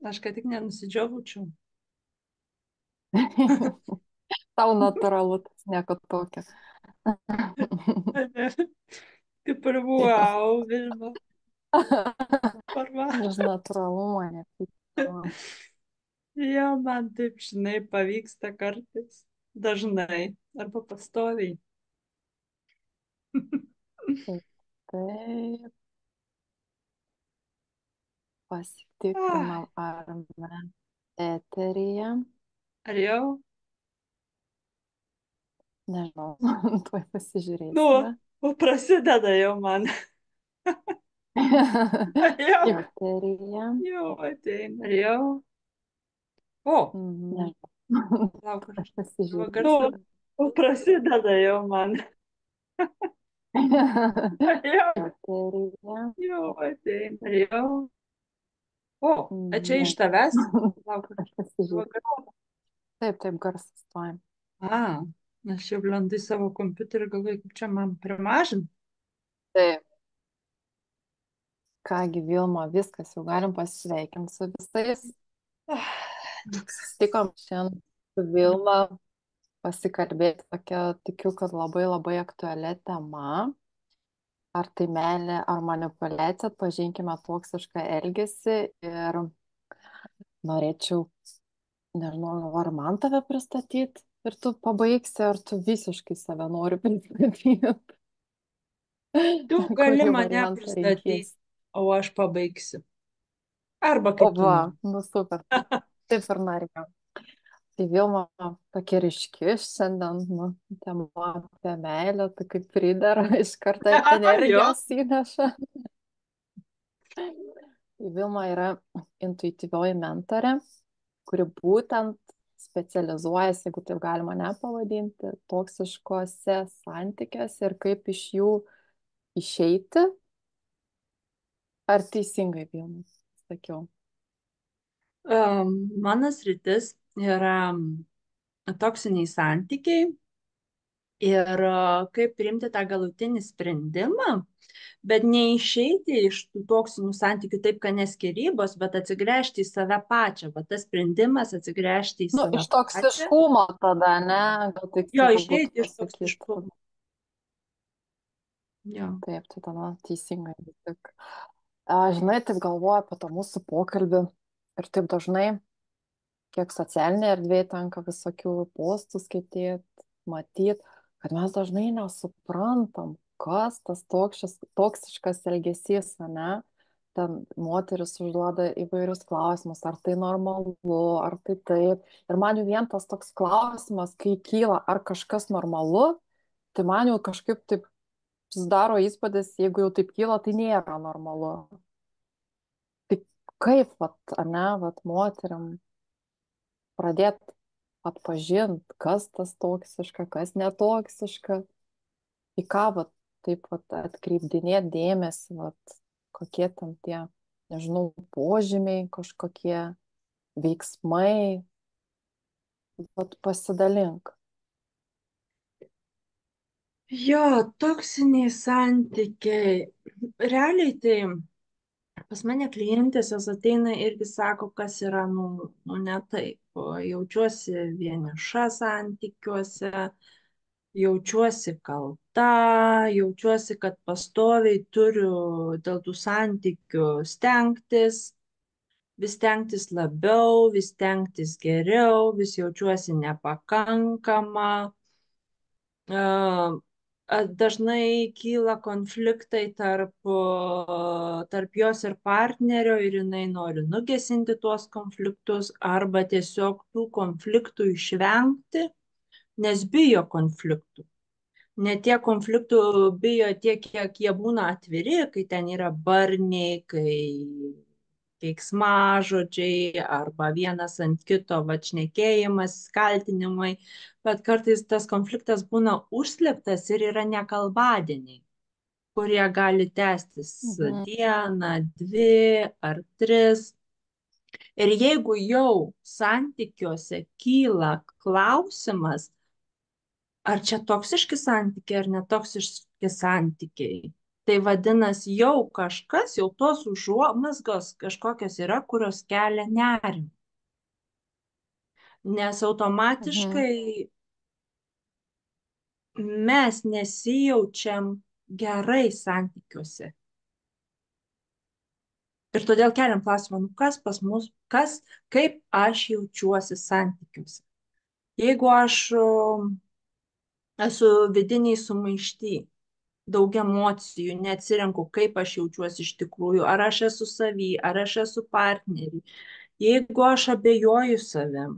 Aš kad tik nenusidžiaučiau. Tau natūralu, tas nieko tokio. Kaip ir Tai tas wow, Vilma. Parva. iš natūralumo nepykstama. Jo, man taip, žinai, pavyksta kartais. Dažnai. Arba pastoviai. Taip, taip, Ah, pasitikrinam, ar mes eteryje. ar jau? Nežinau, tuoj Nu, pasižiūrėsime. prasideda jau man. Jau, Eteryje. jau ateina. Ar jau? O, Nežinau, lauk, tuoj aš savo garsą. pasižiūrėsime. Prasideda jau man. Jau, Eteryje. jau ateina. Ar jau? O, čia iš Mhm. tavęs? Lauk, aš Tuoj savo pasižiūrėsime. garsą. Taip, taip, garsas tuoj. A, aš jau lendu į savo kompiuterį, galvoju, kaip čia man primažinti. Taip. Kągi, Vilma, viskas, jau galim pasisveikinti su visais. Susitikom šiandien su Vilma pasikalbėti tokia, tikiu, kad labai labai aktualia tema. Ar tai meilė, ar manipuliacija, pažinkime toksišką elgesį ir norėčiau, nežinau, ar man tave pristatyti ir tu pabaigsi, ar tu visiškai save nori pristatyti, Tu gali kurį mane variantą pristatyti, renkies. o aš pabaigsiu. Arba O kaip tu va, nori. nu super, taip ir norėjau. Tai Vilma tokia ryški šiandien, nu, tema apie meilę, tai kaip pridera, iš karto Jo. energijos įneša. Tai Vilma yra intuityvioji mentorė, kuri būtent specializuojasi, jeigu taip galima nepavadinti, toksiškose santykiuose ir kaip iš jų išeiti. Ar teisingai, Vilma, sakiau? Mano sritis yra toksiniai santykiai ir kaip priimti tą galutinį sprendimą, bet neišeiti iš tų toksinių santykių taip, kad neskirybos, bet atsigręžti į save pačią. Va tas sprendimas atsigręžti į Nu, save iš pačią. toksiškumo tada, ne? Gal Jo, tiksliau būtų išeiti iš pasakyti. toksiškumo. Jo. Taip, tai tada teisingai vis tik. Žinai, taip galvoju apie tą mūsų pokalbį ir taip dažnai, kiek socialinėje erdvėje tenka visokių postų skaityti, matyti, kad mes dažnai nesuprantam, kas tas toksiškas elgesys, ne? Ten moteris užduoda įvairius klausimus, ar tai normalu, ar tai taip. Ir man jau vien tas toks klausimas, kai kyla, ar kažkas normalu, tai man jau kažkaip taip susidaro įspūdis, jeigu jau taip kyla, tai nėra normalu. Tai kaip, vat, ar ne, vat, moteriam pradėti atpažinti, kas tas toksiška, kas netoksiška, į ką, vat, taip, vat, atkreipdinėti dėmesį, vat, kokie ten tie, nežinau, požymiai, kažkokie veiksmai, vat, pasidalink. Jo, toksiniai santykiai. Realiai tai pas mane klientės jos ateina irgi sako, kas yra, nu ne taip. Jaučiuosi vieniša santykiuose, jaučiuosi kalta, jaučiuosi, kad pastoviai turiu dėl tų santykių stengtis, vis stengtis labiau, vis stengtis geriau, vis jaučiuosi nepakankama. Dažnai kyla konfliktai tarp jos ir partnerio ir jinai nori nugesinti tuos konfliktus arba tiesiog tų konfliktų išvengti, nes bijo konfliktų. Ne tiek konfliktų bijo tiek, kiek jie būna atviri, kai ten yra barniai, kai keiksmažodžiai arba vienas ant kito vačnekėjimas, kaltinimai, bet kartais tas konfliktas būna užslėptas ir yra nekalbadieniai, kurie gali tęstis Mhm. dieną, dvi ar tris. Ir jeigu jau santykiuose kyla klausimas, ar čia toksiški santykiai ar netoksiški santykiai, Tai vadinasi, jau kažkas, jau tos užuomazgos kažkokios yra, kurios kelia nerimą. Nes Mhm. automatiškai mes nesijaučiam gerai santykiuose. Ir todėl keliam klausimą, nu kas pas mus, kas, kaip aš jaučiuosi santykiuose. Jeigu aš esu vidiniai sumaišty, daug emocijų, neatsirenku, kaip aš jaučiuosi iš tikrųjų, ar aš esu savy, ar aš esu partneriui. Jeigu aš abejoju savim,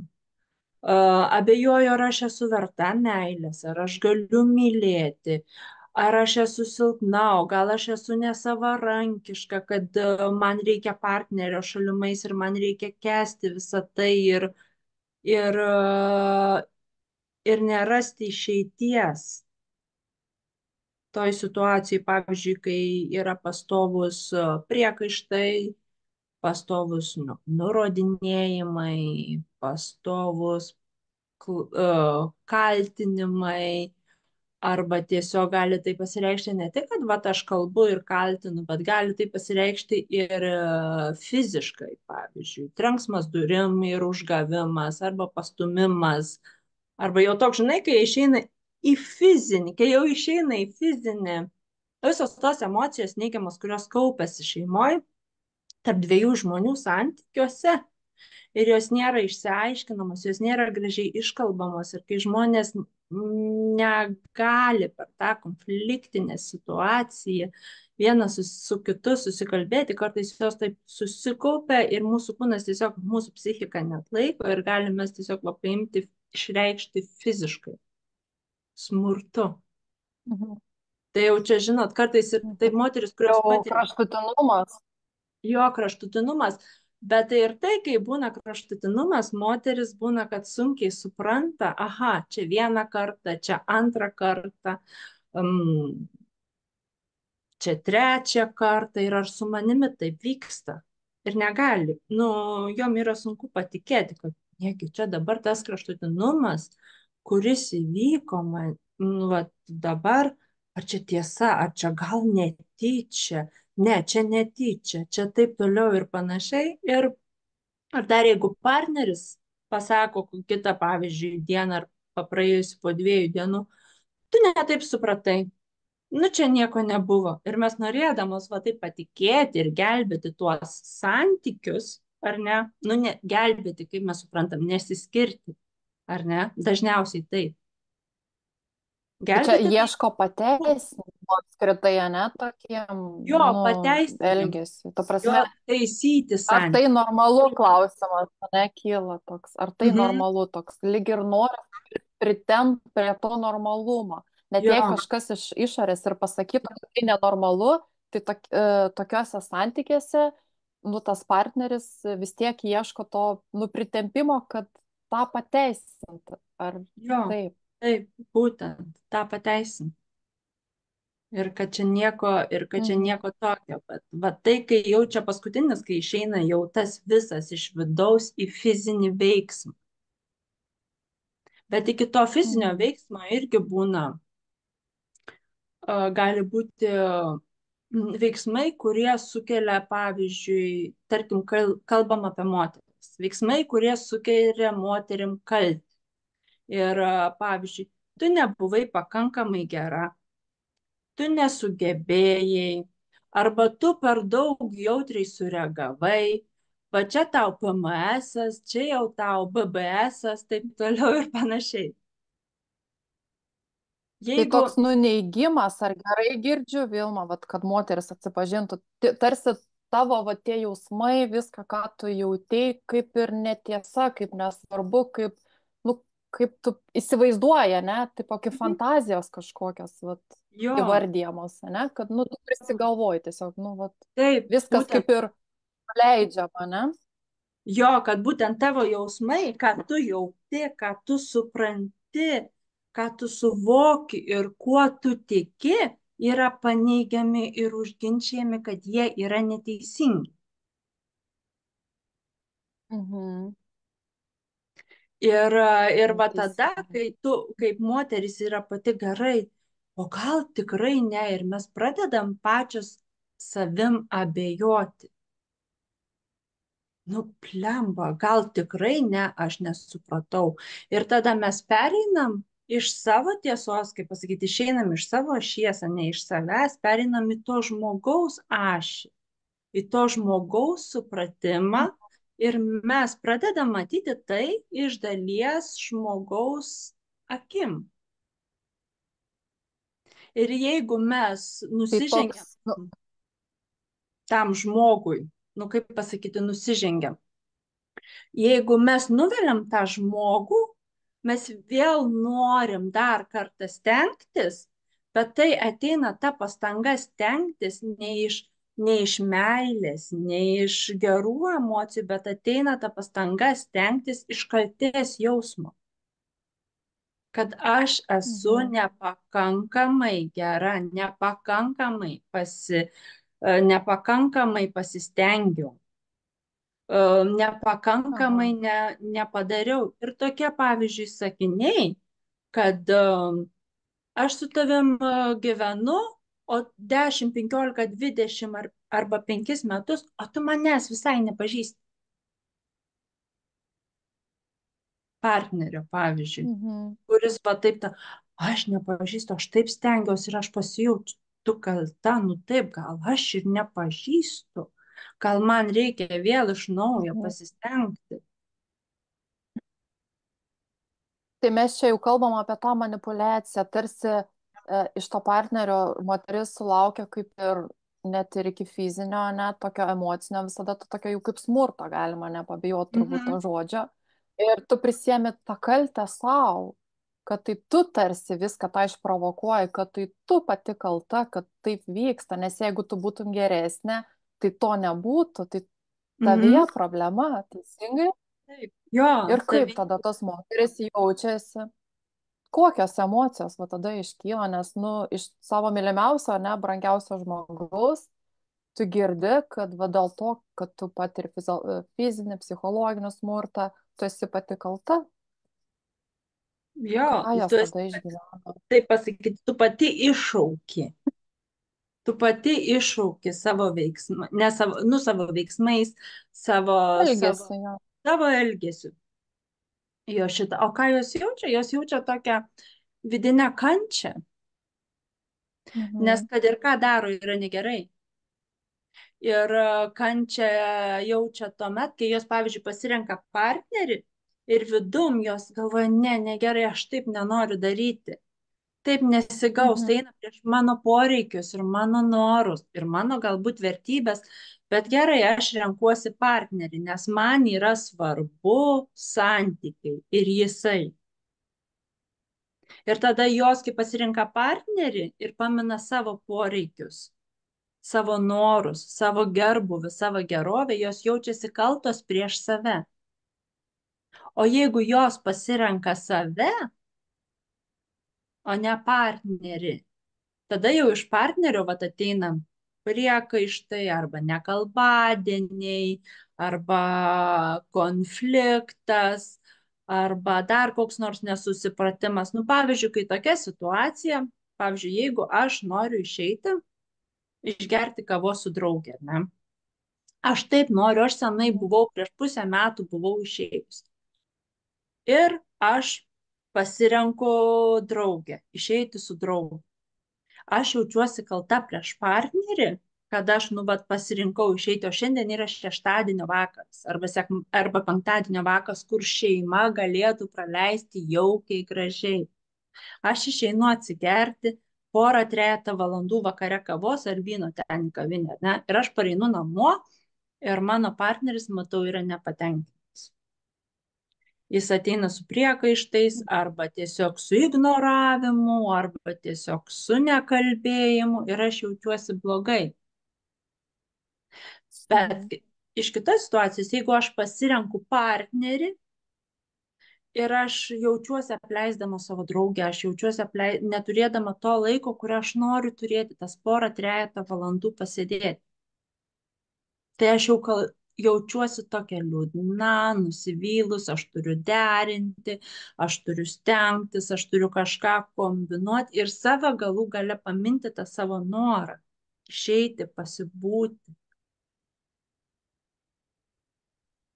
abejoju, ar aš esu verta meilės, ar aš galiu mylėti, ar aš esu silpna, o gal aš esu nesavarankiška, kad man reikia partnerio šalimais ir man reikia kesti visą tai ir, ir nerasti išeities toj situacijai, pavyzdžiui, kai yra pastovus priekaištai, pastovus nurodinėjimai, pastovus kaltinimai, arba tiesiog gali tai pasireikšti ne tik, kad vat, aš kalbu ir kaltinu, bet gali tai pasireikšti ir fiziškai, pavyzdžiui, trenksmas durim ir užgavimas, arba pastumimas, arba jau toks, žinai, kai išeina į fizinį, kai jau išeina į fizinį, visos tos emocijos neigiamas, kurios kaupėsi šeimoje, tarp dviejų žmonių santykiuose, ir jos nėra išsiaiškinamos, jos nėra gražiai iškalbamos. Ir kai žmonės negali per tą konfliktinę situaciją vienas su kitu susikalbėti, kartais jos taip susikaupia ir mūsų kūnas tiesiog, mūsų psichika neatlaiko ir galime tiesiog va, paimti, išreikšti fiziškai smurtu. Mhm. Tai jau čia, žinot, kartais ir taip Mhm. moteris, kurios Jau patiria kraštutinumas. jo kraštutinumas, bet tai ir tai, kai būna kraštutinumas, moteris būna, kad sunkiai supranta, aha, čia vieną kartą, čia antrą kartą, um, čia trečią kartą ir ar su manimi taip vyksta. Ir negali, nu, jom yra sunku patikėti, kad negi čia dabar tas kraštutinumas, kuris įvyko man, nu, va, dabar, ar čia tiesa, ar čia gal netyčia, ne, čia netyčia, čia taip toliau ir panašiai. Ir ar dar jeigu partneris pasako kitą, pavyzdžiui, dieną ar papraėjusi po 2 dienų, tu netaip supratai, nu čia nieko nebuvo. Ir mes norėdamos va taip patikėti ir gelbėti tuos santykius, ar ne, nu ne, gelbėti, kaip mes suprantam, nesiskirti, ar ne, dažniausiai taip. Tai čia Gelbėti tai ieško pateisinimo apskritai, ne, tokiem, jo nu, pateisinimui, elgesiu. Ta jo prasme, taisyti ar tai santykius. normalu klausimas, ne, kyla toks. Ar tai Mhm. normalu toks, lyg ir nori pritempt prie to normalumo. Net Jo, jei kažkas iš išorės ir pasakytų, kad tai nenormalu, tai tokiuose santykiuose, nu, tas partneris vis tiek ieško to, nu, pritempimo, kad tą pateisinti. Ar jo, taip? taip, būtent tą pateisinti. Ir kad čia Mhm. nieko tokio, bet va tai, kai jau čia paskutinis, kai išeina jau tas visas iš vidaus į fizinį veiksmą. Bet iki to fizinio Mhm. veiksmo irgi būna, gali būti veiksmai, kurie sukelia, pavyzdžiui, tarkim, kalbam apie moteris. Veiksmai, kurie sukelia moterim kaltę. Ir, pavyzdžiui, tu nebuvai pakankamai gera, tu nesugebėjai, arba tu per daug jautriai sureagavai, va čia tau PMS, čia jau tau BBS, taip toliau ir panašiai. Tai Jeigu, toks nuneigimas, ar gerai girdžiu, Vilma, vat, kad moteris atsipažintų, tarsi tavo va, tie jausmai, viską, ką tu jautėjai, kaip ir netiesa, kaip nesvarbu, kaip, nu, kaip tu įsivaizduoji, ne, tai kokį fantazijos kažkokios vat, jo, įvardyjamos, ne, kad, nu, tu prisigalvoji tiesiog, nu, vat, taip, viskas būtent, kaip ir leidžiama, ne? jo, kad būtent tavo jausmai, ką tu jauti, ką tu supranti, ką tu suvoki ir kuo tu tiki, yra paneigiami ir užginčiami, kad jie yra neteisingi. Mhm. Ir va tada, Neteisingai. kai tu kaip moteris yra pati gerai, o gal tikrai ne ir mes pradedam pačios savim abejoti. Nu, plemba, gal tikrai ne, aš nesupratau. Ir tada mes pereinam iš savo tiesos, kaip pasakyti, išeinam iš savo ašies, o ne iš savęs, pereinam į to žmogaus ašį, į to žmogaus supratimą ir mes pradedam matyti tai iš dalies žmogaus akim. Ir jeigu mes Tai toks, nusižengiam nu, tam žmogui, nu kaip pasakyti, nusižengiam. Jeigu mes nuviliam tą žmogų, mes vėl norim dar kartą stengtis, bet tai ateina ta pastanga stengtis ne iš meilės, ne iš gerų emocijų, bet ateina ta pastanga stengtis iš kaltės jausmo, kad aš esu mhm, nepakankamai gera, nepakankamai pasistengiau, aha, nepakankamai nepadariau. Ir tokie, pavyzdžiui, sakiniai, kad aš su tavim gyvenu, o 10, 15, 20 arba 5 metus, o tu manęs visai nepažįsti. Partnerio, pavyzdžiui, mhm, kuris va taip, aš nepažįstu, aš taip stengiausi ir aš pasijaučiu, tu kalta, nu taip, gal aš ir nepažįstu, gal man reikia vėl iš naujo mhm. pasistengti. Tai mes čia jau kalbam apie tą manipulaciją, tarsi iš to partnerio moteris sulaukia kaip ir net ir iki fizinio, net tokio emocinio, visada to tokio jau kaip smurto, galima nepabijoti turbūt to Mhm. žodžio. Ir tu prisiemi tą kaltę savo, kad tai tu tarsi viską tą išprovokuoji, kad tai tu pati kalta, kad taip vyksta, nes jeigu tu būtum geresnė, tai to nebūtų, tai Mhm. tavyje problema, teisingai? Taip. Jo, Ir kaip tavi. tada tos moteris jaučiasi? Kokios emocijos va tada iškyla, nes, nu, iš savo mylimiausio, ne, brangiausio žmogaus, tu girdi, kad va dėl to, kad tu patiri fizinį, psichologinį smurtą, tu esi pati kalta. Jo, Ką jos tu esi, tada išgyvena? taip pasakyti, tu pati iššauki. Tu pati iššauki savo veiksmą, ne savo, nu, savo veiksmais, savo, savo, Elgesi jo. savo elgesiu. Jo šitą. O ką jos jaučia? Jos jaučia tokią vidinę kančią, nes Mhm. kad ir ką daro, yra negerai. Ir kančią jaučia tuomet, kai jos, pavyzdžiui, pasirenka partnerį ir vidum jos galvoja, ne, negerai, aš taip nenoriu daryti. Taip nesigaus, Mhm. tai eina prieš mano poreikius ir mano norus ir mano galbūt vertybės, bet gerai, aš renkuosi partnerį, nes man yra svarbu santykiai ir jisai. Ir tada jos, kai pasirinka partnerį ir pamina savo poreikius, savo norus, savo gerbuvį, savo gerovę, jos jaučiasi kaltos prieš save. O jeigu jos pasirenka save, o ne partnerį, tada jau iš partnerio vat ateina priekaištai arba nekalbadieniai, arba konfliktas, arba dar koks nors nesusipratimas. Nu, pavyzdžiui, kai tokia situacija, pavyzdžiui, jeigu aš noriu išeiti, išgerti kavos su draugė, ne? Aš taip noriu, aš senai Mhm. buvau, prieš pusę metų buvau išėjus. Ir aš pasirenku draugę, išeiti su draugu. Aš jaučiuosi kalta prieš partnerį, kad aš, nu, vat, pasirinkau išeiti, o šiandien yra šeštadienio vakaras arba penktadienio vakaras, kur šeima galėtų praleisti jaukiai, gražiai. Aš išeinu atsigerti porą, trejata valandų vakare kavos ar vyno ten į kavinę, ne? Ir aš pareinu namo ir mano partneris, matau, yra nepatenkintas. Jis ateina su priekaištais arba tiesiog su ignoravimu, arba tiesiog su nekalbėjimu ir aš jaučiuosi blogai. Bet Mhm. iš kitos situacijos, jeigu aš pasirenku partnerį ir aš jaučiuosi apleisdama savo draugę, aš jaučiuosi neturėdama to laiko, kur aš noriu turėti tas porą, trejata valandų pasėdėti. Tai aš jau jaučiuosi tokia liūdna, nusivylus, aš turiu derinti, aš turiu stengtis, aš turiu kažką kombinuoti ir save galų gale paminti tą savo norą, išeiti, pasibūti.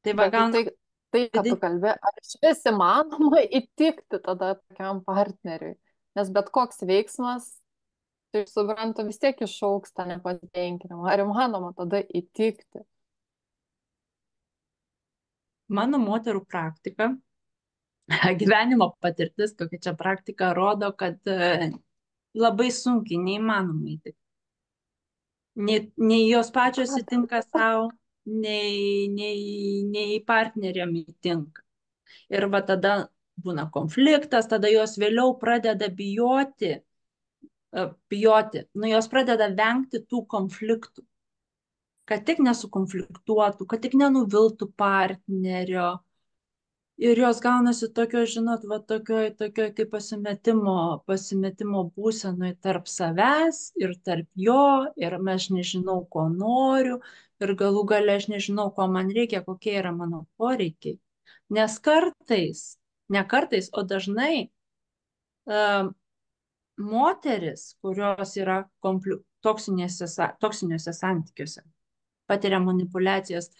Tai va Bet gauna tai, kad tu vidinį. kalbė, ar iš vis įmanoma įtikti tada tokiam partneriui? Nes bet koks veiksmas, tai suprantu, vis tiek išaugs tą nepasitenkinimą. Ar įmanoma tada įtikti? Mano moterų praktika, gyvenimo patirtis, kokia čia praktika rodo, kad labai sunkiai, neįmanoma įtikti. Nei jos pačios Ką įtinka savo, nei partneriam įtinka. Ir va tada būna konfliktas, tada jos vėliau pradeda bijoti, nu jos pradeda vengti tų konfliktų, kad tik nesukonfliktuotų, kad tik nenuviltų partnerio. Ir jos gaunasi tokios, žinot, va tokioj kaip pasimetimo būsenoj tarp savęs ir tarp jo, ir aš nežinau, ko noriu, ir galų gale aš nežinau, ko man reikia, kokie yra mano poreikiai. Nes kartais, ne kartais, o dažnai uh, moteris, kurios yra toksiniuose santykiuose, patiria manipulacijas,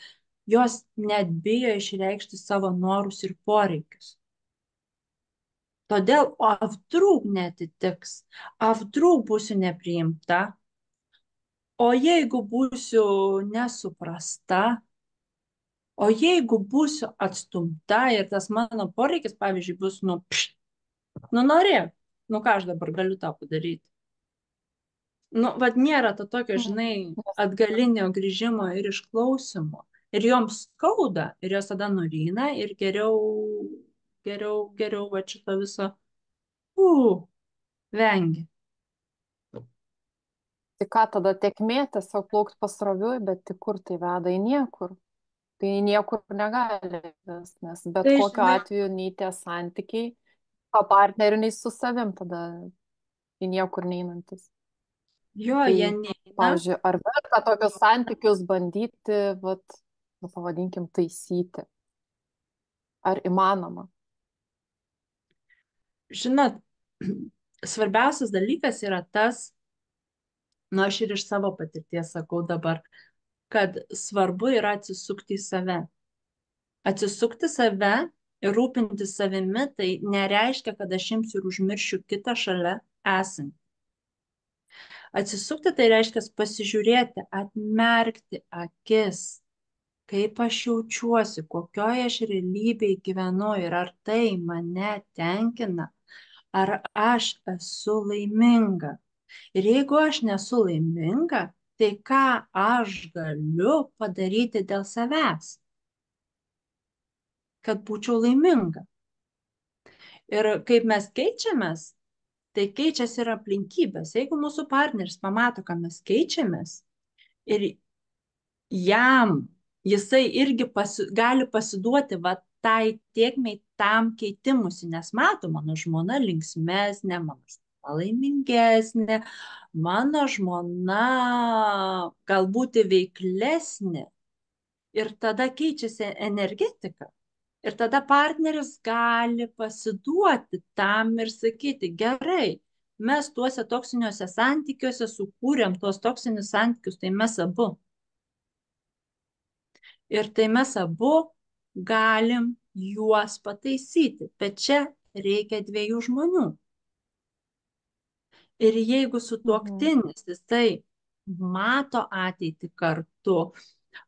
jos net bijo išreikšti savo norus ir poreikius. Todėl, o aptrūk netitiks, aptrūk būsiu nepriimta, o jeigu būsiu nesuprasta, o jeigu būsiu atstumta ir tas mano poreikis, pavyzdžiui, bus, nu norėk, nu ką aš dabar galiu tau padaryti. Nu, vad nėra to tokio, Mhm. žinai, Nes atgalinio grįžimo ir išklausimo. Ir joms skauda, ir jos tada nuryna ir geriau va šito viso, vengia. tai ką tada tėkmė tiesiog plaukt pasroviui, bet tik kur tai veda į niekur. Tai niekur negali vis, nes bet Tai, kokiu žinai, atveju nei tie santykiai, o partnerių, nei su savim tada į niekur neinantis. jo, Tai, jie neina. pavyzdžiui, ar verta tokius santykius bandyti, vat, nu, pavadinkim, taisyti? Ar įmanoma? Žinot, svarbiausias dalykas yra tas, nu aš ir iš savo patirties sakau dabar, kad svarbu yra atsisukti į save. Atsisukti save ir rūpintis savimi, tai nereiškia, kad aš imsiu ir užmiršiu kitą šalia esantį. Atsisukti tai reiškia pasižiūrėti, atmerkti akis, kaip aš jaučiuosi, kokioje aš realybėje gyvenu ir ar tai mane tenkina, ar aš esu laiminga. Ir jeigu aš nesu laiminga, tai ką aš galiu padaryti dėl savęs, kad būčiau laiminga. Ir kaip mes keičiamės, tai keičiasi ir aplinkybės. Jeigu mūsų partneris pamato, kad mes keičiamės ir jam jisai irgi gali pasiduoti va tai tiekmei tam keitimusi, nes mato, mano žmona linksmesnė, mano žmona laimingesnė, mano žmona galbūt veiklesnė ir tada keičiasi energetika. Ir tada partneris gali pasiduoti tam ir sakyti, gerai, mes tuose toksiniuose santykiuose sukūrėm tuos toksinius santykius, tai mes abu. Ir tai mes abu galim juos pataisyti, bet čia reikia dviejų žmonių. Ir jeigu Mhm. sutuoktinis jisai mato ateitį kartu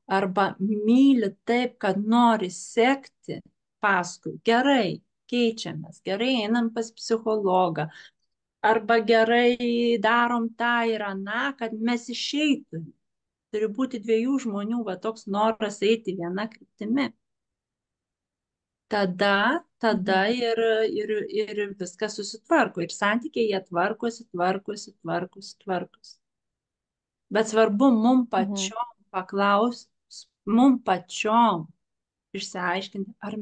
arba myli taip, kad nori sekti paskui, gerai, keičiamės, gerai einam pas psichologą, arba gerai darom tą ir aną, kad mes išeitume. Turi būti dviejų žmonių, va toks noras eiti viena kryptimi. Tada Mhm. ir viskas susitvarko. Ir santykiai jie tvarkosi. Bet svarbu mum Mhm. pačiom paklaus, mum pačiom išsiaiškinti, ar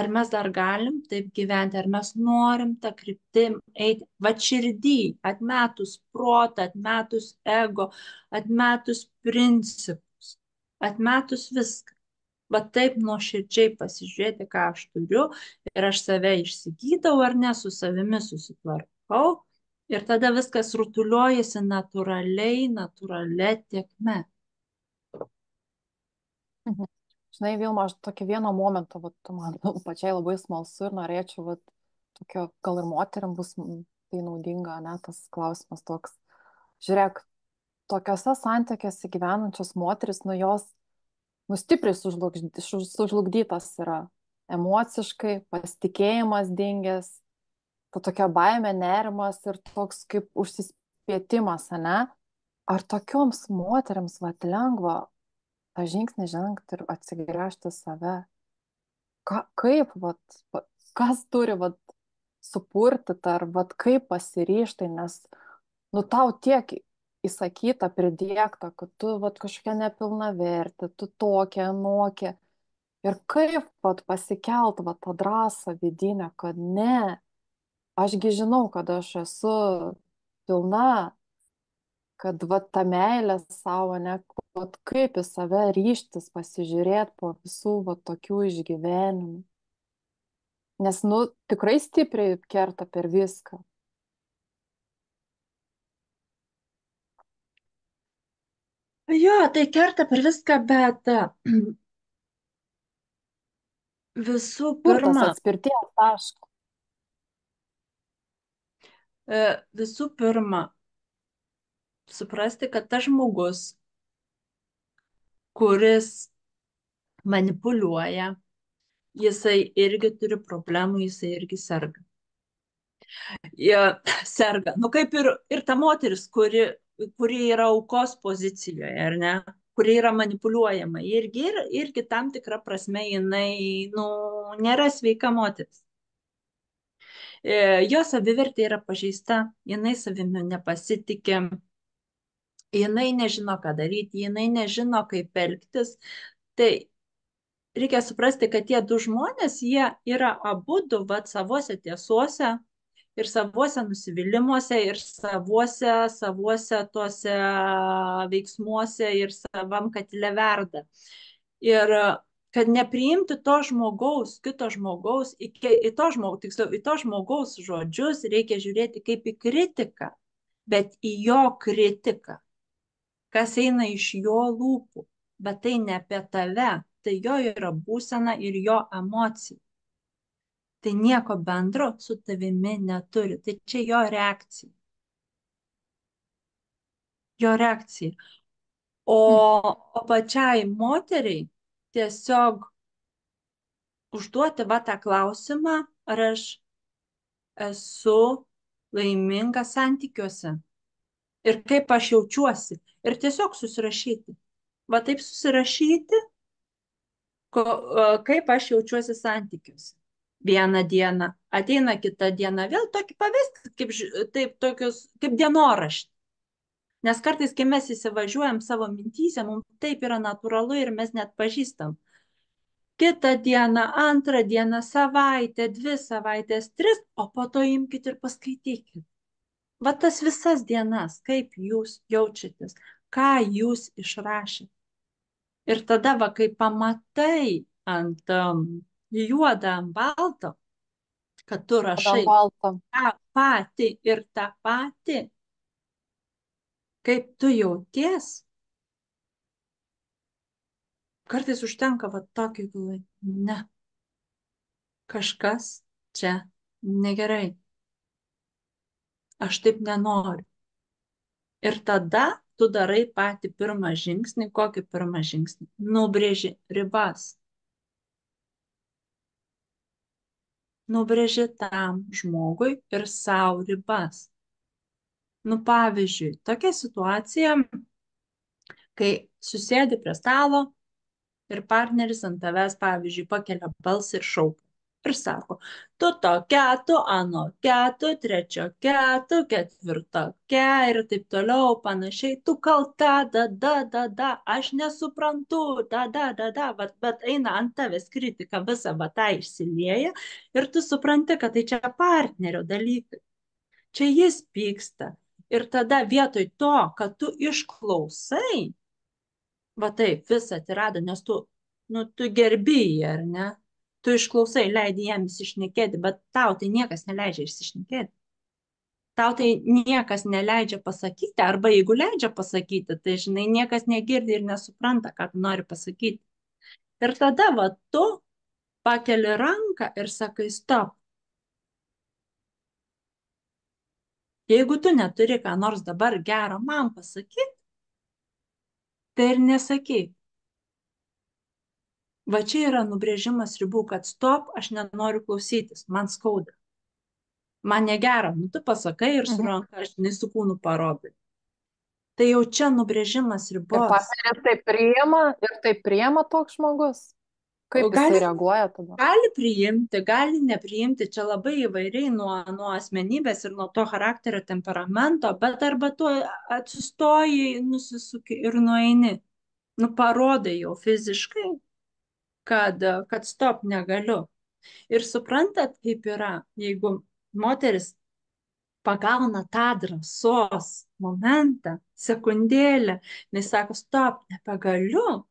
mes dar galim taip gyventi, ar mes norim tą kryptim eiti. Va širdį, atmetus protą, atmetus ego, atmetus principus. atmetus viską. Va taip nuoširdžiai pasižiūrėti, ką aš turiu ir aš save išsigydau ar ne, su savimi susitvarkau ir tada viskas rutuliojasi natūraliai, natūralia tėkme. Mhm. Žinai, Vilma, aš tokį vieną momentą, vat, man pačiai labai smalsu ir norėčiau, vat, tokio, gal ir moteriam bus tai naudinga, ne, tas klausimas toks. Žiūrėk, tokiuose santykiuose gyvenančios moteris, nu jos, nu stipriai sužlugdytas yra emociškai, pasitikėjimas dingęs, ta tokia baimė, nerimas ir toks kaip užsispietimas, ane? Ar tokioms moteriams, vat, lengva tą žingsnį žengti ir atsigręžti save? Kaip, vat, kas turi, vat, supurtyti, ar, vat, kaip pasiryštai, nes, nu, tau tiek įsakyta, pridėkta, kad tu, vat, kažkokia nepilna vertė, tu tokia, anokia. Ir kaip, vat, pasikelt, vat, tą drąsą vidinę, kad ne, ašgi žinau, kad aš esu pilna, kad, vat, ta meilė savo, ne, vat, kaip į save ryžtis pasižiūrėti po visų, vat, tokių išgyvenimų. Nes, nu, tikrai stipriai kerta per viską. Jo, tai kerta per viską, bet visų Kur tas pirma, atspirties taškas? visų pirma, suprasti, kad tas žmogus, kuris manipuliuoja, jisai irgi turi problemų, jisai irgi serga. Jie serga. Nu, kaip ir ta moteris, kuri yra aukos pozicijoje, ar ne? Kuri yra manipuliuojama. Irgi tam tikrą prasme jinai, nu, nėra sveika moteris. Jo savivertė yra pažeista, jinai savimi nepasitikė, jinai nežino, ką daryti, jinai nežino, kaip elgtis. Tai reikia suprasti, kad tie du žmonės, jie yra abu du vat savose tiesuose ir savuose nusivylimuose ir savuose tuose veiksmuose ir savam katile verda. Ir kad nepriimti to žmogaus, kito žmogaus, į to žmogaus, tiksliau, į to žmogaus žodžius reikia žiūrėti kaip į kritiką, bet į jo kritiką, kas eina iš jo lūpų, bet tai ne apie tave, tai jo yra būsena ir jo emocija. Tai nieko bendro su tavimi neturi. Tai čia jo reakcija. Jo reakcija. O, o pačiai moteriai tiesiog užduoti va tą klausimą, ar aš esu laiminga santykiuose ir kaip aš jaučiuosi. Ir tiesiog susirašyti. Va taip susirašyti, kaip aš jaučiuosi santykiuose. Vieną dieną, ateina kita diena, vėl tokį pavesti, kaip dienoraštį. Nes kartais, kai mes įsivažiuojam savo mintyse, mums taip yra natūralu ir mes net pažįstam. Kitą dieną, antrą dieną, savaitę, 2 savaitės, 3, o po to imkite ir paskaitykite. Va tas visas dienas, kaip jūs jaučiatės, ką jūs išrašėte. Ir tada, va, kai pamatai ant juodą ant balto, kad tu rašai Ant balto. tą patį ir tą patį, kaip tu jauties, kartais užtenka va tokį galvai, ne, kažkas čia negerai, aš taip nenoriu. Ir tada tu darai patį pirmą žingsnį, kokį pirmą žingsnį? Nubrėži ribas. Nubrėži tam žmogui ir savo ribas. Nu, pavyzdžiui, tokia situacija, kai susėdi prie stalo ir partneris ant tavęs, pavyzdžiui, pakelia balsą ir šaukia. Ir sako, tu tokia, tu anokia, tu trečiokia, tu ketvirtokia ir taip toliau, panašiai, tu kalta, aš nesuprantu, bet eina ant tavęs kritika, visą tą išsilieja ir tu supranti, kad tai čia partnerio dalykai. Čia jis pyksta. Ir tada vietoj to, kad tu išklausai, Va taip, visą atsirado, nes tu, nu, tu gerbi jį, ar ne? Tu išklausai, leidi jam įsišnekėti, bet tau tai niekas neleidžia įsišnekėti. Tau tai niekas neleidžia pasakyti, arba jeigu leidžia pasakyti, tai žinai, niekas negirdi ir nesupranta, ką tu nori pasakyti. Ir tada va tu pakeli ranką ir sakai stop. Jeigu tu neturi ką nors dabar gero man pasakyti, tai ir nesakyk. Va čia yra nubrėžimas ribų, kad stop, aš nenoriu klausytis, man skauda. Man negera, nu tu pasakai ir su Mhm. ranka, žinai, su kūnu parodai. Tai jau čia nubrėžimas Ir ribos. partneris tai priima toks žmogus. Kaip jisai Gali, reaguoja tada? gali priimti, gali nepriimti, čia labai įvairiai nuo asmenybės ir nuo to charakterio temperamento, bet arba tu atsistoji, nusisuki ir nueini. Nu, parodai jau fiziškai, kad stop negaliu. Ir suprantat, kaip yra, jeigu moteris pagauna tą drąsos momentą, sekundėlę, jis sako, stop, nebegaliu,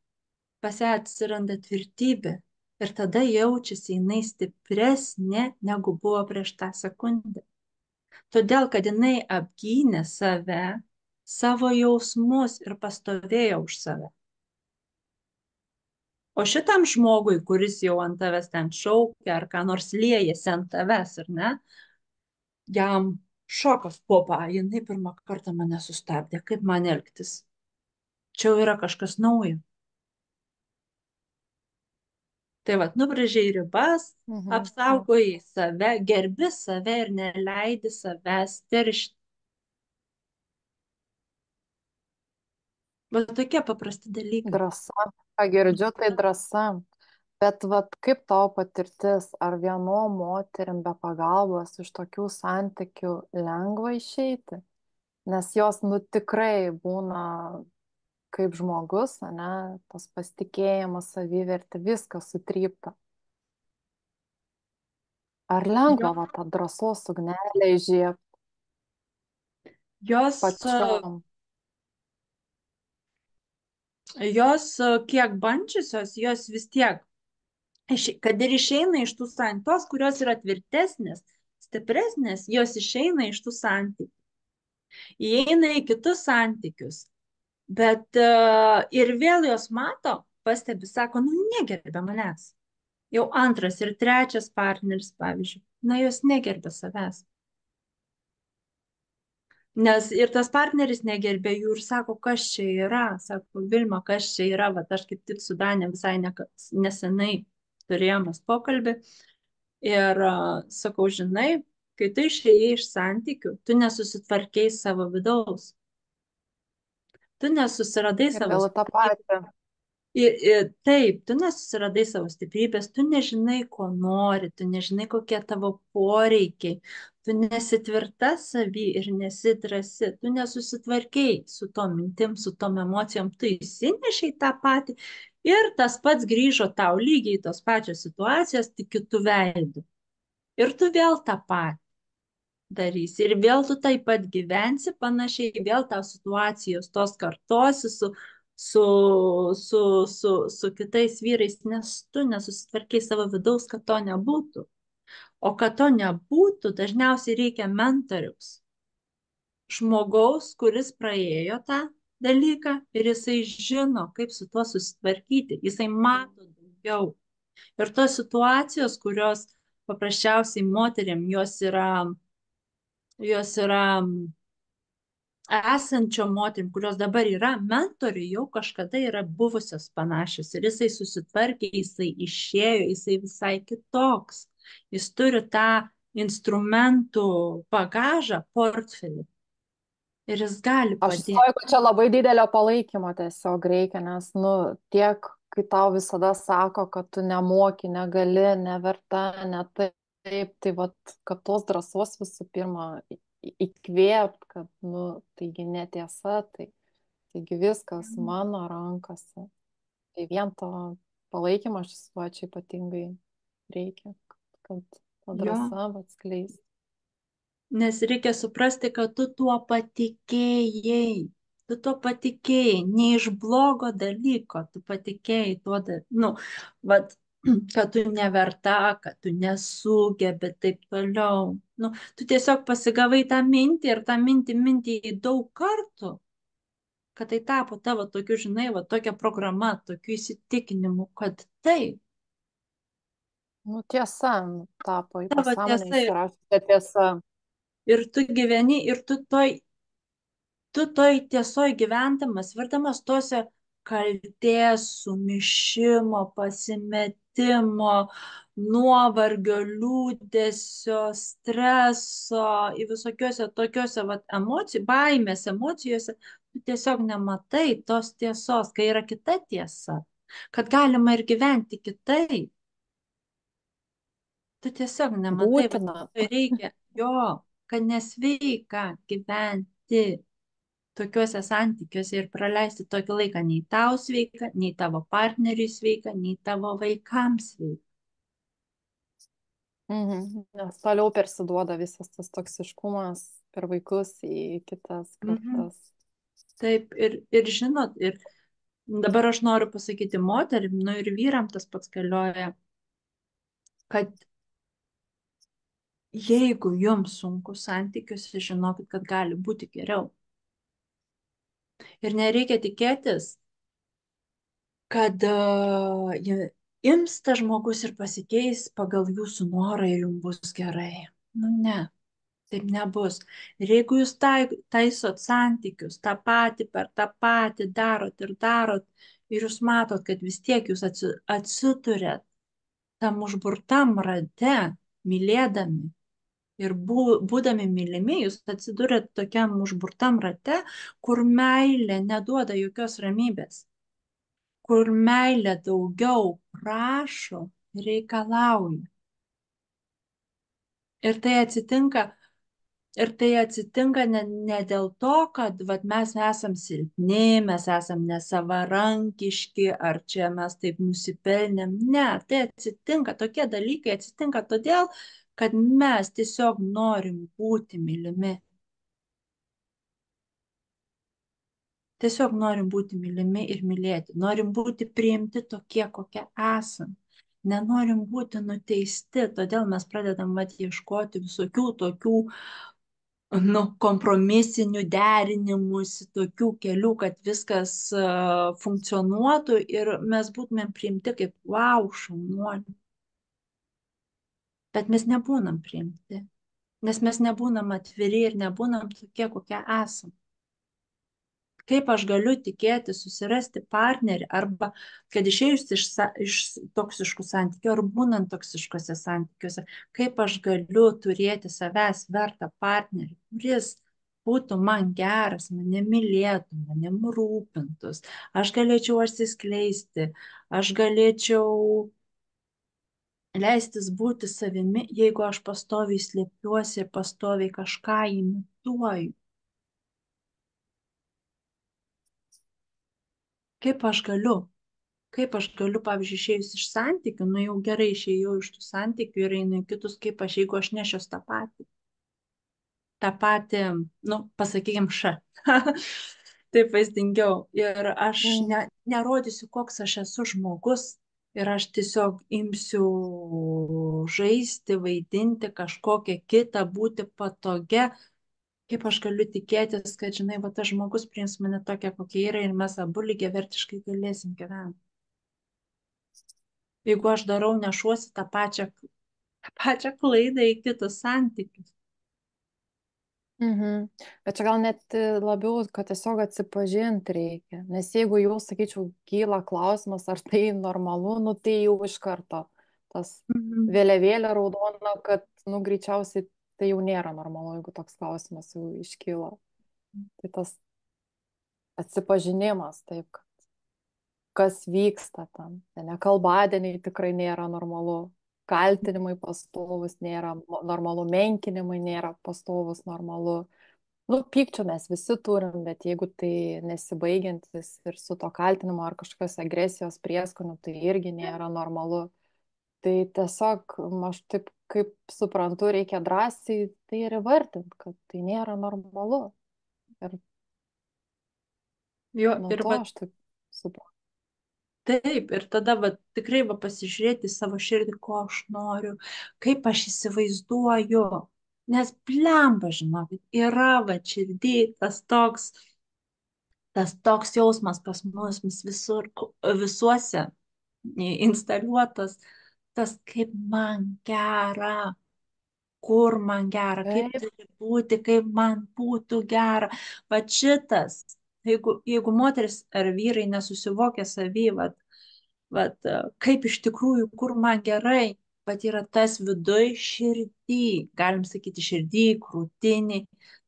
pas ją atsiranda tvirtybė. Ir tada jaučiasi jinai stipresnė, negu buvo prieš tą sekundę. Todėl, kad jinai apgynė save, savo jausmus ir pastovėjo už save. O šitam žmogui, kuris jau ant tavęs ten šaukia ar ką nors liejasi ant tavęs, ar ne, jam šokas popa, jinai pirmą kartą mane sustabdė, kaip man elgtis. Čia jau yra kažkas naujo. Tai vad, nubrėžiai ribas, Mhm. apsaugojai save, gerbi save ir neleidi savęs teršti. Va tokie paprasti dalykai. Drąsa. Ką girdžiu, tai drąsa. Bet vat, kaip tavo patirtis, ar vienom moterim be pagalbos iš tokių santykių lengva išeiti? Nes jos, nu, tikrai būna kaip žmogus, ane, tas pasitikėjimas, savivertė, viskas sutrypta. Ar Jo, lengva va tą drąsos ugnelę įžiebti jos, pačiom? jos kiek bandžiusios, jos vis tiek, kad ir išeina iš tų santykių, tos, kurios yra tvirtesnės, stipresnės, jos išeina iš tų santykių, įeina į kitus santykius. Bet ir vėl jos mato, pastebi, sako, nu negerbė manęs. Jau antras ir trečias partneris, pavyzdžiui, na jos negerbė savęs. Nes ir tas partneris negerbė jų ir sako, kas čia yra, sako, Vilma, kas čia yra, va aš kaip tik su Danė visai nesenai turėjomas pokalbį ir sakau, žinai, kai tu išėjai iš santykių, tu nesusitvarkei savo vidaus, tu nesusiradai Ir savo vėl į tą stiprybės. patį. Taip, tu nesusiradai savo stiprybės, tu nežinai, ko nori, tu nežinai, kokie tavo poreikiai, tu nesitvirta savy ir nesidrasi, tu nesusitvarkiai su tom mintim, su tom emocijom, tu įsinešiai tą patį ir tas pats grįžo tau lygiai tos pačios situacijos, tik kitų veidų. Ir tu vėl tą patį darysi. Ir vėl tu taip pat gyvensi panašiai, vėl tau situacijos tos kartosi su, su kitais vyrais, nes tu nesusitvarkiai savo vidaus, kad to nebūtų. O kad to nebūtų, dažniausiai reikia mentoriaus. Žmogaus, kuris praėjo tą dalyką ir jisai žino, kaip su tuo susitvarkyti. Jisai mato daugiau. Ir tos situacijos, kurios paprasčiausiai moteriam, jos yra esančiom moterim, kurios dabar yra mentoriai, jau kažkada yra buvusios panašios. Ir jisai susitvarkė, jisai išėjo, jisai visai kitoks. Jis turi tą instrumentų bagažą, portfelį. Ir jis gali Aš padėti. įsivaizduoju, kad čia labai didelio palaikymo tiesiog reikia, nes, nu, tiek, kai tau visada sako, kad tu nemoki, negali, neverta, ne taip, tai vat, kad tos drąsos visų pirma įkvėpt, kad, nu, taigi netiesa, taigi viskas mano rankose. Tai vien to palaikymo aš įsivaizduoju, čia ypatingai reikia, kad ta Jo, drąsa atskleis. nes reikia suprasti, kad tu tuo patikėjai. tu to patikėjai, ne iš blogo dalyko, tu patikėjai tuo, nu, vat, kad tu neverta, kad tu nesugebi, taip toliau. Nu, tu tiesiog pasigavai tą mintį ir tą mintį daug kartų, kad tai tapo tavo tokiu, žinai, va, tokia programa, tokiu įsitikinimu, kad taip, Nu, tiesa, nu, tapo į tavo pasąmonę tiesa įsirašyta tiesa. ir tu gyveni ir tu toj tiesoj gyvendamas, virdamas tose kaltės, sumišimo, pasimetimo, nuovargio, liūdesio, streso, į visokiuose tokiuose vat, emocijų, baimės emocijose, tu tiesiog nematai tos tiesos, kai yra kita tiesa, kad galima ir gyventi kitaip. Tu tiesiog nematai, va, Būtina. tai reikia jo, kad nesveika gyventi tokiuose santykiuose ir praleisti tokį laiką nei tau sveika, nei tavo partneriui sveika, nei tavo vaikams sveika. Mhm. Nes toliau persiduoda visas tas toksiškumas per vaikus į kitas Mhm. kartas. Taip, ir žinot, ir dabar aš noriu pasakyti moterim, nu ir vyram tas pats galioja, kad jeigu jums sunku santykiuose, žinokit, kad gali būti geriau. Ir nereikia tikėtis, kad ims tas žmogus ir pasikeis pagal jūsų norą ir jums bus gerai. Nu ne, taip nebus. Ir jeigu jūs taisot santykius, tą patį per tą patį darot ir jūs matot, kad vis tiek jūs atsiturėt tam užburtam rate, mylėdami ir būdami mylimi, jūs atsidurėt tokiam užburtam rate, kur meilė neduoda jokios ramybės, kur meilė daugiau prašo, reikalauja. Ir tai atsitinka, ir tai atsitinka ne dėl to, kad vat, mes esam silpni, mes esam nesavarankiški, ar čia mes taip nusipelnėm. Ne, tai atsitinka, tokie dalykai atsitinka todėl, kad mes tiesiog norim būti mylimi. Tiesiog norim būti mylimi ir mylėti. Norim būti priimti tokie, kokie esam. Nenorim būti nuteisti, todėl mes pradedam vat, ieškoti visokių tokių nu, kompromisinių derinimusi, tokių kelių, kad viskas funkcionuotų ir mes būtumėm priimti kaip wow, šaunuoliai. Bet mes nebūnam priimti, nes mes nebūnam atviri ir nebūnam tokie, kokie esam. Kaip aš galiu tikėti susirasti partnerį arba kad išėjus iš toksiškų santykių ar būnant toksiškose santykiuose, kaip aš galiu turėti savęs vertą partnerį, kuris būtų man geras, mane mylėtų, manim rūpintus, aš galėčiau atsiskleisti, aš galėčiau leistis būti savimi, jeigu aš pastoviai slėpiuosi ir pastoviai kažką imituoju. Kaip aš galiu? Kaip aš galiu, pavyzdžiui, išėjus iš santykių, nu jau gerai išėjau iš tų santykių ir einu į kitus, kaip aš, jeigu aš nešios tą patį, nu, pasakykim, taip vaizdingiau. Ir aš Mm. nerodysiu, koks aš esu žmogus ir aš tiesiog imsiu žaisti, vaidinti kažkokią kitą, būti patogia. Kaip aš galiu tikėtis, kad, žinai, va, tas žmogus priims mane tokią, kokia yra ir mes abu lygiai vertiškai galėsim gyventi. Jeigu aš darau, nešuosi tą pačią klaidą į kitus santykius. Mhm. Bet čia gal net labiau, kad tiesiog atsipažinti reikia. Nes jeigu jau, sakyčiau, kyla klausimas, ar tai normalu, nu tai jau iš karto tas Mhm. vėliavėlė raudona, kad, nu, greičiausiai tai jau nėra normalu, jeigu toks klausimas jau iškyla. Tai tas atsipažinimas, taip, kas vyksta ten. Nekalbadieniai tikrai nėra normalu. Kaltinimai pastovus nėra normalu, menkinimai nėra pastovus normalu. Nu, pykčio mes visi turim, bet jeigu tai nesibaigiantis ir su to kaltinimu ar kažkokios agresijos prieskoniu, tai irgi nėra normalu. Tai tiesiog, aš taip kaip suprantu, reikia drąsiai tai ir įvardinti, kad tai nėra normalu. Ir Jo, Nuo ir to va aš taip suprantu. taip, ir tada va tikrai va pasižiūrėti į savo širdį, ko aš noriu, kaip aš įsivaizduoju. Nes blemba, žinokit, yra va širdį tas toks jausmas pas mus, mus visur, visuose instaliuotas, tas kaip man gera, kur man gera, kaip Taip, turi būti, kaip man būtų gera. Va šitas, jeigu moteris ar vyrai nesusivokia savy, kaip iš tikrųjų, kur man gerai, bet yra tas viduj širdį, galim sakyti širdį, krūtinį,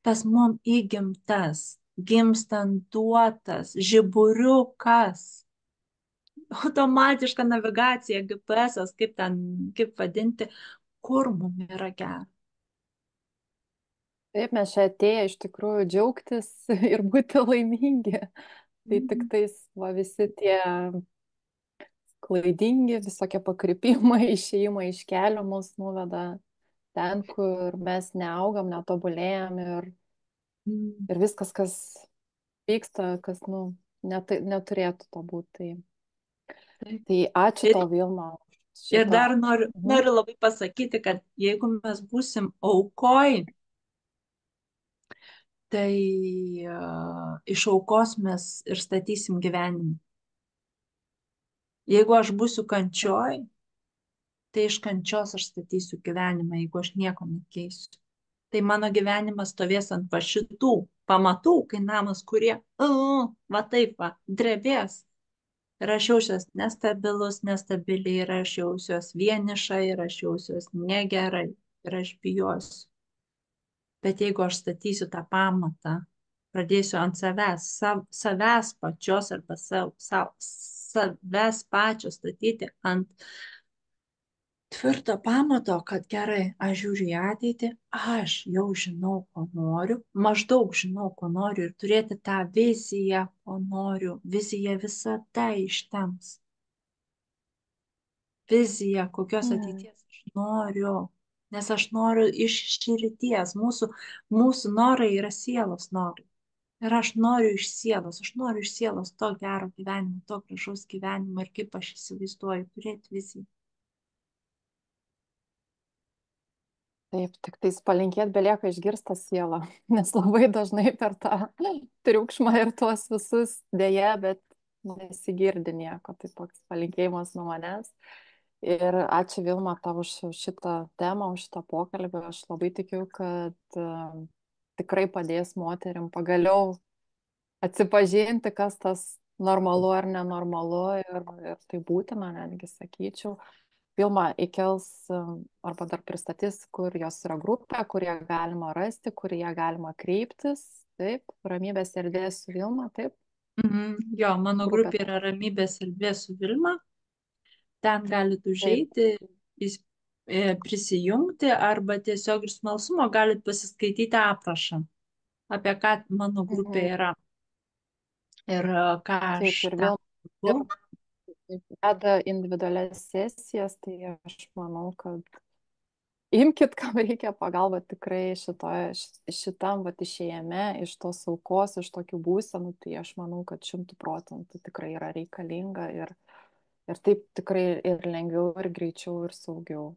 tas mum įgimtas, gimstant duotas, žiburiukas, automatiška navigacija, GPS, kaip vadinti, kur mum yra gera. taip, mes čia atėję iš tikrųjų džiaugtis ir būti laimingi. Tai tik Mhm. tais va, visi tie klaidingi, visokie pakrypimai, išėjimai iš kelio mus nuveda ten, kur mes neaugam, netobulėjam Mm. ir viskas, kas vyksta, kas, nu, neturėtų to būti. Taip. Tai ačiū Ir, tau, Vilma, už ir šitą. dar noriu, Mhm. noriu labai pasakyti, kad jeigu mes būsim aukoj, tai iš aukos mes ir statysim gyvenimą. Jeigu aš būsiu kančioj, tai iš kančios aš statysiu gyvenimą, jeigu aš nieko nekeisiu. Tai mano gyvenimas stovės ant va šitų pamatų, kai namas, kurie, va taip, va, drebės. Ir aš jausiuos nestabilus, nestabiliai, ir aš jausiuos vieniša, ir aš jausiuos negerai, ir aš bijosiu. Bet jeigu aš statysiu tą pamatą, pradėsiu ant savęs pačios arba savęs pačios statyti ant tvirto pamato, kad gerai, aš žiūriu į ateitį, aš jau žinau, ko noriu, maždaug žinau, ko noriu ir turėti tą viziją, ko noriu. Vizija visada ištems. Vizija, kokios Mm. ateities aš noriu. Nes aš noriu iš širdies. Mūsų norai yra sielos norai. Ir aš noriu iš sielos, to gero gyvenimo, to gražaus gyvenimo ir kaip aš įsivaizduoju turėti viziją. Taip, tik tais palinkėt belieka išgirsta sielą, nes labai dažnai per tą triukšmą ir tuos visus dėja, bet nesigirdi nieko. Tai toks palinkėjimas nuo manęs. Ir ačiū Vilma tau už šitą temą, už šitą pokalbį. Aš labai tikiu, kad tikrai padės moterim pagaliau atsipažinti, kas tas normalu ar nenormalu ir tai būtina, netgi sakyčiau. Vilma įkels arba dar pristatys, kur jos yra grupė, kur ją galima rasti, kur ją galima kreiptis. Taip, ramybės erdvės su Vilma, taip, Jo, mano grupė. grupė yra Ramybės erdvė su Vilma. Ten galit Taip. užeiti, prisijungti arba tiesiog iš smalsumo galit pasiskaityti aprašą, apie ką mano grupė Mhm. yra ir ką aš Taip, ir ten Ir kalbu. veda individualias sesijas, tai aš manau, kad imkit, kam reikia pagalba tikrai šitam vat išėjime, iš tos aukos, iš tokių būsenų, tai aš manau, kad 100% tikrai yra reikalinga ir taip tikrai ir lengviau, ir greičiau, ir saugiau.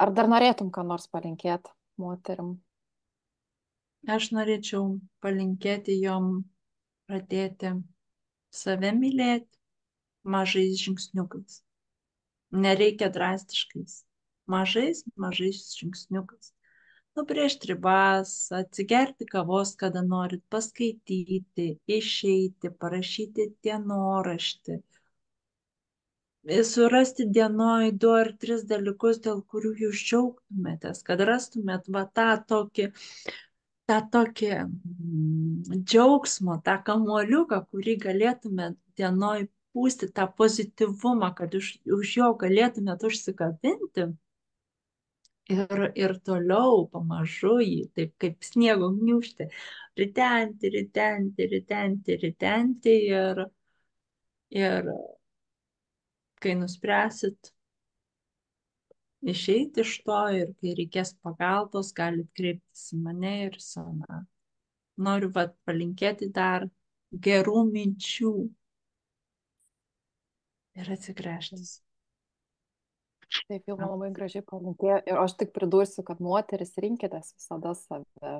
Ar dar norėtum ką nors palinkėti moterim? Aš norėčiau palinkėti jom pradėti save mylėti mažais žingsniukais. Nereikia drastiškais. Mažais, mažais žingsniukais. Nubrėžti ribas, atsigerti kavos, kada norit, paskaityti, išeiti, parašyti dienoraštį, surasti dienoj 2 ar 3 dalykus, dėl kurių jūs džiaugtumėtės, kad rastumėt va tą tokį džiaugsmo, tą kamuoliuką, kurį galėtumėt dienoj pūsti, tą pozityvumą, kad už jo galėtumėt užsikabinti. Ir toliau pamažu jį, taip kaip sniego gniūžtė, ritenti ir kai nuspręsit išeiti iš to ir kai reikės pagalbos, galit kreiptis į mane ir į Soną. Noriu vat palinkėti dar gerų minčių ir atsigręžti. Taip, Vilma labai gražiai palinkėjo. Ir aš tik pridursiu, kad moteris rinkitės visada save.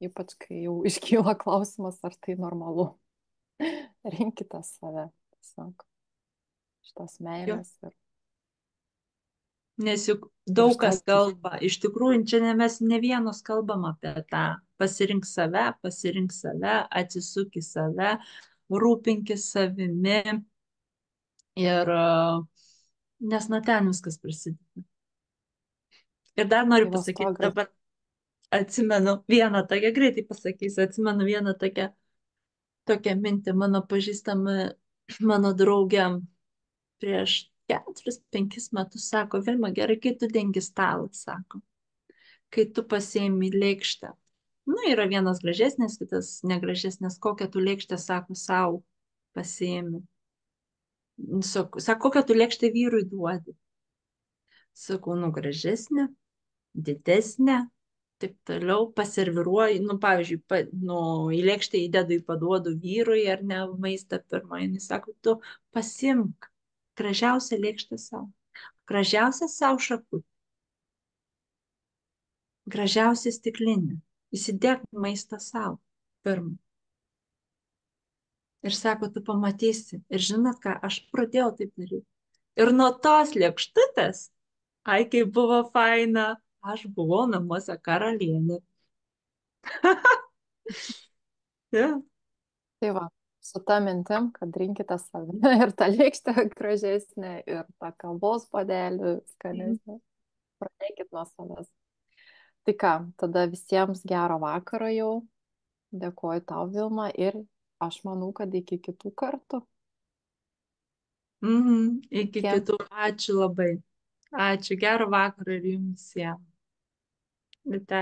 Ypač kai jau iškyla klausimas, ar tai normalu. Rinkite save. Tiesiog šitos Jo. meilės Nes juk ir daug iš to. kas kalba, iš tikrųjų, čia ne mes ne vienos kalbam apie tą. Pasirink save, atsisuk į save, rūpinkis savimi ir nes nuo ten viskas prasideda. Ir dar noriu Tai va, su to pasakyti, gražiai. dabar atsimenu vieną tokią, greitai pasakysiu, atsimenu vieną tokią mintį mano pažįstama, mano draugė prieš 4, 5 metus sako, Vilma, gerai, kai tu dengi stalą, sako, kai tu pasiemi lėkštę. Nu, yra vienas gražesnis, kitas negražesnis, kokią tu lėkštę, sako, savo pasiemi. Sako, kokią tu lėkštę vyrui duodi. Sakau, nu, gražesnė, didesnė, taip toliau, paserviruoju, nu, pavyzdžiui, nu, į lėkštę įdedu, paduodu vyrui ar ne maistą pirmą, jis sako, tu pasimk gražiausią lėkštę savo, gražiausią savo šakutę, gražiausią stiklinę, įsidėk maistą savo pirmą. Ir sako, tu pamatysi. Ir žinot ką, aš pradėjau taip daryti. Ir nuo tos lėkštutės, ai, kaip buvo faina, aš buvau namuose karalienė. Ja. Tai va, su ta mintim, kad rinkite save ir tą lėkštę gražesnę, ir tą kavos puodelį skanesnę. Pradėkit nuo savęs. Tai ką, tada visiems gero vakaro jau. Dėkuoju tau, Vilma, ir aš manau, kad iki kitų kartų. Mhm. Iki Iki. kitų. Ačiū labai. Ačiū. Gero vakaro ir jums visiems. Vita.